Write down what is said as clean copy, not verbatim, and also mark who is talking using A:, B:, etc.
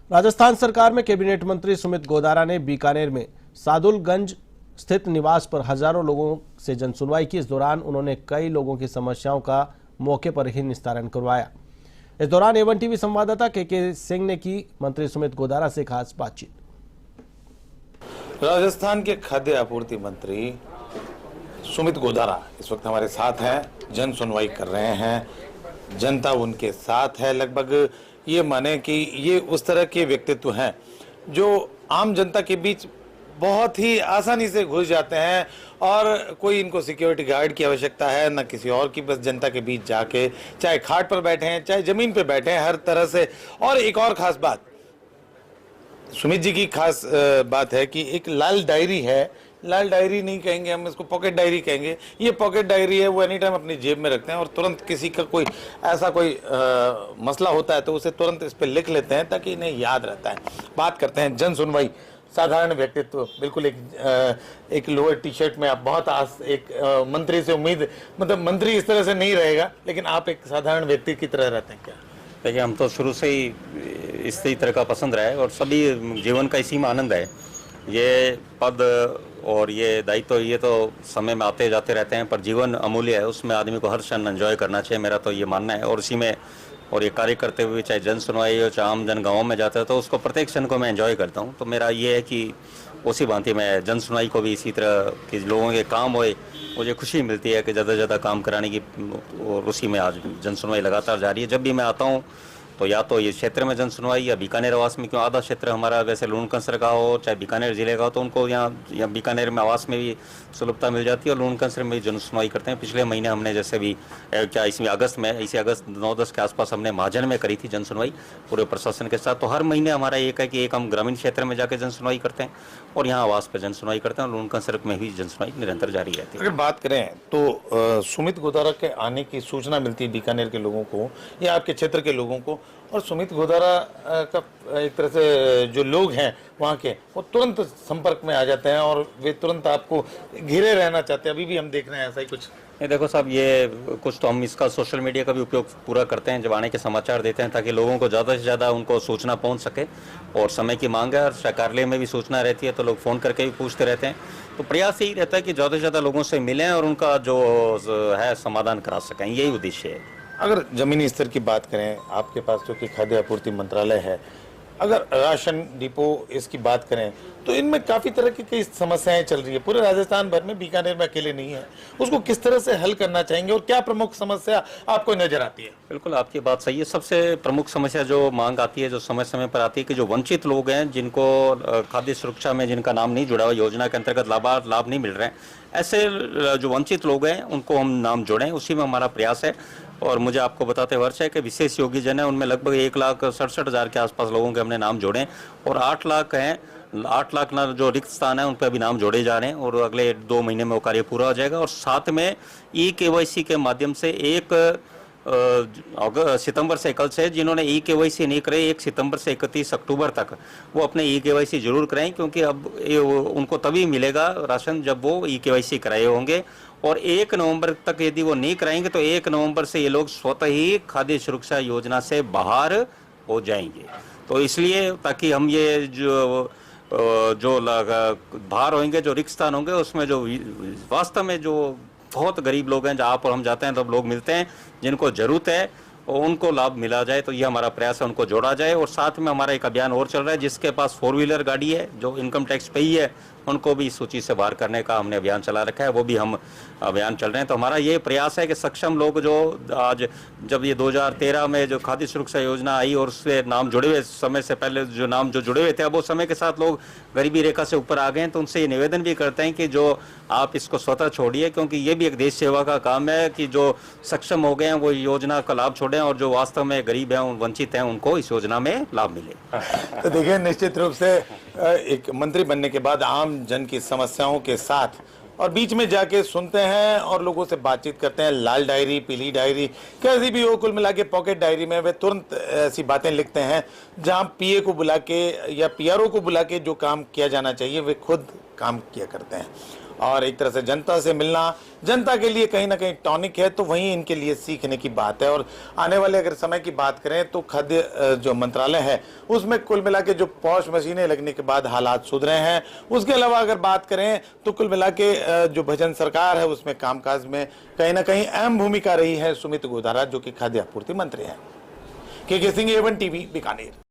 A: राजस्थान सरकार में कैबिनेट मंत्री सुमित गोदारा ने बीकानेर में सादुलगंज स्थित निवास पर हजारों लोगों से जनसुनवाई की। इस दौरान उन्होंने कई लोगों की समस्याओं का मौके पर ही निस्तारण करवाया। इस दौरान A1 टीवी संवाददाता के सिंह ने की मंत्री सुमित गोदारा से खास बातचीत।
B: राजस्थान के खाद्य आपूर्ति मंत्री सुमित गोदारा इस वक्त हमारे साथ हैं, जन सुनवाई कर रहे हैं, जनता उनके साथ है। लगभग ये माने कि ये उस तरह के व्यक्तित्व हैं जो आम जनता के बीच बहुत ही आसानी से घुस जाते हैं और कोई इनको सिक्योरिटी गार्ड की आवश्यकता है न किसी और की, बस जनता के बीच जाके चाहे खाट पर बैठे हैं चाहे जमीन पर बैठे हैं, हर तरह से। और एक और खास बात सुमित जी की खास बात है कि एक लाल डायरी है, लाल डायरी नहीं कहेंगे हम इसको, पॉकेट डायरी कहेंगे। ये पॉकेट डायरी है, वो एनी टाइम अपनी जेब में रखते हैं और तुरंत किसी का कोई ऐसा कोई मसला होता है तो उसे तुरंत इस पे लिख लेते हैं ताकि इन्हें याद रहता है। बात करते हैं जन सुनवाई। साधारण व्यक्तित्व, बिल्कुल एक लोअर टी शर्ट में आप बहुत एक मंत्री से उम्मीद, मतलब मंत्री इस तरह से नहीं रहेगा, लेकिन आप एक साधारण व्यक्ति की तरह रहते हैं क्या?
C: देखिए, हम तो शुरू से ही इसी तरह का पसंद रहा है और सभी जीवन का इसी में आनंद है। ये पद और ये दायित्व ये तो समय में आते जाते रहते हैं, पर जीवन अमूल्य है, उसमें आदमी को हर क्षण एंजॉय करना चाहिए, मेरा तो ये मानना है। और इसी में और ये कार्य करते हुए चाहे जन सुनवाई हो चाहे आम जन गाँव में जाते हो तो उसको प्रत्येक क्षण को मैं एंजॉय करता हूँ। तो मेरा ये है कि उसी भांति मैं जन सुनवाई को भी इसी तरह कि लोगों के काम होए, मुझे खुशी मिलती है कि ज़्यादा से ज़्यादा काम कराने की, और उसी में आज जन सुनवाई लगातार जारी है। जब भी मैं आता हूँ तो या तो ये क्षेत्र में जन सुनवाई या बीकानेर आवास में, क्यों आधा क्षेत्र हमारा वैसे लूणकंसर का हो चाहे बीकानेर जिले का हो, तो उनको यहाँ बीकानेर में आवास में भी सुलभता मिल जाती है और लूणकंसर में भी जन सुनवाई करते हैं। पिछले महीने हमने जैसे भी इसमें अगस्त में, इसी अगस्त 9-10 के आसपास हमने महाजन में करी थी जन सुनवाई पूरे प्रशासन के साथ। तो हर महीने हमारा एक है कि एक हम ग्रामीण क्षेत्र में जाकर जन सुनवाई करते हैं और यहाँ आवास पर जन सुनवाई करते हैं और लूणकंसर में भी जन सुनवाई निरंतर जारी रहती है।
B: अगर बात करें तो सुमित गोदारा के आने की सूचना मिलती है बीकानेर के लोगों को या आपके क्षेत्र के लोगों को, और सुमित गोदारा का एक तरह से जो लोग हैं वहाँ के, वो तुरंत संपर्क में आ जाते हैं और वे तुरंत आपको घिरे रहना चाहते हैं। अभी भी हम देख रहे हैं ऐसा ही कुछ।
C: नहीं, देखो साहब, ये कुछ तो हम इसका सोशल मीडिया का भी उपयोग पूरा करते हैं, जब आने के समाचार देते हैं ताकि लोगों को ज़्यादा से ज़्यादा उनको सूचना पहुंच सके। और समय की मांग है और कार्यालय में भी सूचना रहती है तो लोग फ़ोन करके भी पूछते रहते हैं। तो प्रयास यही रहता है कि ज़्यादा से ज़्यादा लोगों से मिलें और उनका जो है समाधान करा सकें, यही उद्देश्य है।
B: अगर जमीनी स्तर की बात करें, आपके पास जो कि खाद्य आपूर्ति मंत्रालय है, अगर राशन डिपो इसकी बात करें तो इनमें काफ़ी तरह की कई समस्याएं चल रही है पूरे राजस्थान भर में, बीकानेर में अकेले नहीं है। उसको किस तरह से हल करना चाहेंगे और क्या प्रमुख समस्या आपको नजर आती है?
C: बिल्कुल, आपकी बात सही है। सबसे प्रमुख समस्या जो मांग आती है, जो समय समय पर आती है कि जो वंचित लोग हैं, जिनको खाद्य सुरक्षा में जिनका नाम नहीं जुड़ा हुआ, योजना के अंतर्गत लाभ नहीं मिल रहे हैं, ऐसे जो वंचित लोग हैं उनको हम नाम जोड़ें, उसी में हमारा प्रयास है। और मुझे आपको बताते वर्ष है कि विशेष योगी जन है, उनमें लगभग 1,67,000 के आसपास लोगों के हमने नाम जोड़े और 8 लाख हैं, 8 लाख ना जो रिक्त स्थान है उन पर अभी नाम जोड़े जा रहे हैं और अगले 2 महीने में वो कार्य पूरा हो जाएगा। और साथ में KYC के माध्यम से 1 सितंबर से कल से जिन्होंने KYC नहीं करे 1 सितंबर से 31 अक्टूबर तक वो अपने KYC जरूर कराएं, क्योंकि अब उनको तभी मिलेगा राशन जब वो KYC कराए होंगे। और 1 नवंबर तक यदि वो नहीं कराएंगे तो 1 नवंबर से ये लोग स्वतः ही खाद्य सुरक्षा योजना से बाहर हो जाएंगे। तो इसलिए ताकि हम ये जो बाहर होंगे, जो रिक्त स्थान होंगे, उसमें जो वास्तव में जो बहुत गरीब लोग हैं, जहाँ पर हम जाते हैं तब लोग मिलते हैं जिनको जरूरत है और उनको लाभ मिला जाए, तो ये हमारा प्रयास है, उनको जोड़ा जाए। और साथ में हमारा एक अभियान और चल रहा है, जिसके पास 4 व्हीलर गाड़ी है, जो इनकम टैक्स पे ही है, उनको भी इस सूची से बाहर करने का हमने अभियान चला रखा है, वो भी हम अभियान चल रहे हैं। तो हमारा ये प्रयास है कि सक्षम लोग जो आज जब ये 2013 में जो खाद्य सुरक्षा योजना आई और उससे नाम जुड़े हुए, समय से पहले जो नाम जो जुड़े हुए थे, अब वो समय के साथ लोग गरीबी रेखा से ऊपर आ गए हैं, तो उनसे ये निवेदन भी करते हैं कि जो आप इसको स्वतः छोड़िए, क्योंकि ये भी एक देश सेवा का काम है कि जो सक्षम हो गए हैं वो योजना का लाभ छोड़ें और जो वास्तव में गरीब हैं, वंचित हैं, उनको इस योजना में लाभ मिले।
B: तो देखिए, निश्चित रूप से एक मंत्री बनने के बाद आम जन की समस्याओं के साथ और बीच में जाके सुनते हैं और लोगों से बातचीत करते हैं। लाल डायरी, पीली डायरी, कैसी भी हो, कुल मिला के पॉकेट डायरी में वे तुरंत ऐसी बातें लिखते हैं जहां PA को बुला के या PRO को बुला के जो काम किया जाना चाहिए वे खुद काम किया करते हैं। और एक तरह से जनता से मिलना जनता के लिए कहीं ना कहीं टॉनिक है, तो वहीं इनके लिए सीखने की बात है। और आने वाले अगर समय की बात करें तो खाद्य जो मंत्रालय है उसमें कुल मिला के जो पॉश मशीनें लगने के बाद हालात सुधरे हैं। उसके अलावा अगर बात करें तो कुल मिला के जो भजन सरकार है उसमें कामकाज में कहीं ना कहीं अहम भूमिका रही है सुमित गोधारा, जो कि खाद्य आपूर्ति मंत्री हैं। के सिंह, A1 टीवी, बीकानेर।